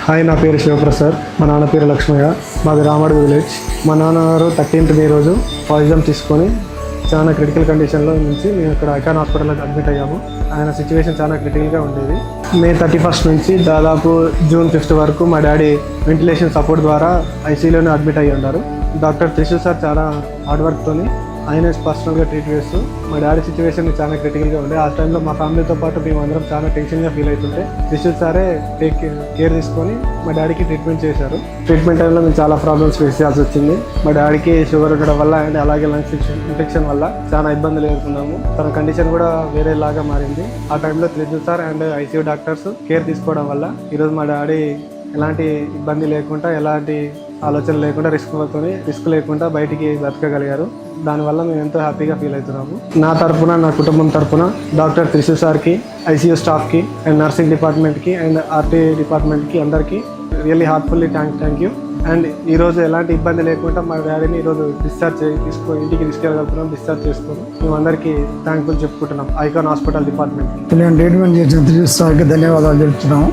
Hi, నా పేరు శివప్రసాద్. మా నాన్న పేరు లక్ష్మయ్య. మాది రామడు విలేజ్. మా నాన్నగారు 13th మే రోజు పాయిజన్ తీసుకొని చాలా క్రిటికల్ కండిషన్లో నుంచి మేము ఇక్కడ ఐకాన్ హాస్పిటల్కి అడ్మిట్ అయ్యాము. ఆయన సిచ్యువేషన్ చాలా క్రిటికల్గా ఉండేది. మే 31st నుంచి దాదాపు జూన్ 5th వరకు మా డాడీ వెంటిలేషన్ సపోర్ట్ ద్వారా ఐసీయూలోనే అడ్మిట్ అయ్యి ఉన్నారు. డాక్టర్ త్రిశూల్ సార్ చాలా హార్డ్ వర్క్తోని ఆయన పర్సనల్గా ట్రీట్ చేస్తూ మా డాడీ సిచ్యువేషన్ చాలా క్రిటికల్గా ఉండే. ఆ టైంలో మా ఫ్యామిలీతో పాటు మేము అందరం చాలా టెన్షన్గా ఫీల్ అవుతుంటే త్రిశూల్ సారే కేర్ తీసుకొని మా డాడీకి ట్రీట్మెంట్ చేశారు. ట్రీట్మెంట్ టైంలో మేము చాలా ప్రాబ్లమ్స్ ఫేస్ చేయాల్సి వచ్చింది. మా డాడీకి షుగర్ ఉండడం వల్ల అండ్ అలాగే లంగ్స్ ఇన్ఫెక్షన్ వల్ల చాలా ఇబ్బందులు ఎదుర్కొన్నాము. తన కండిషన్ కూడా వేరేలాగా మారింది. ఆ టైంలో Trishul sir and ICU doctors care తీసుకోవడం వల్ల ఈరోజు మా డాడీ ఎలాంటి ఇబ్బంది లేకుండా, ఎలాంటి ఆలోచన లేకుండా, రిస్క్ లేకుండా బయటికి బతకగలిగారు. దానివల్ల మేము ఎంతో హ్యాపీగా ఫీల్ అవుతున్నాము. నా తరఫున, నా కుటుంబం తరఫున డాక్టర్ త్రిశూల్ సార్కి, ఐసీయూ స్టాఫ్కి అండ్ నర్సింగ్ డిపార్ట్మెంట్కి అండ్ ఆర్టీ డిపార్ట్మెంట్కి అందరికీ really heartfully thank you. And ఈరోజు ఎలాంటి ఇబ్బంది లేకుండా మా డాడీని ఈరోజు ఇంటికి తీసుకెళ్ళగలుగుతున్నాం. డిశ్చార్జ్ చేసుకుని మేము అందరికీ థ్యాంక్ఫుల్ చెప్పుకుంటున్నాం ఐకాన్ హాస్పిటల్ డిపార్ట్మెంట్కి. ట్రీట్మెంట్ చేసిన త్రిశూల్ సార్కి ధన్యవాదాలు చెప్తున్నాము.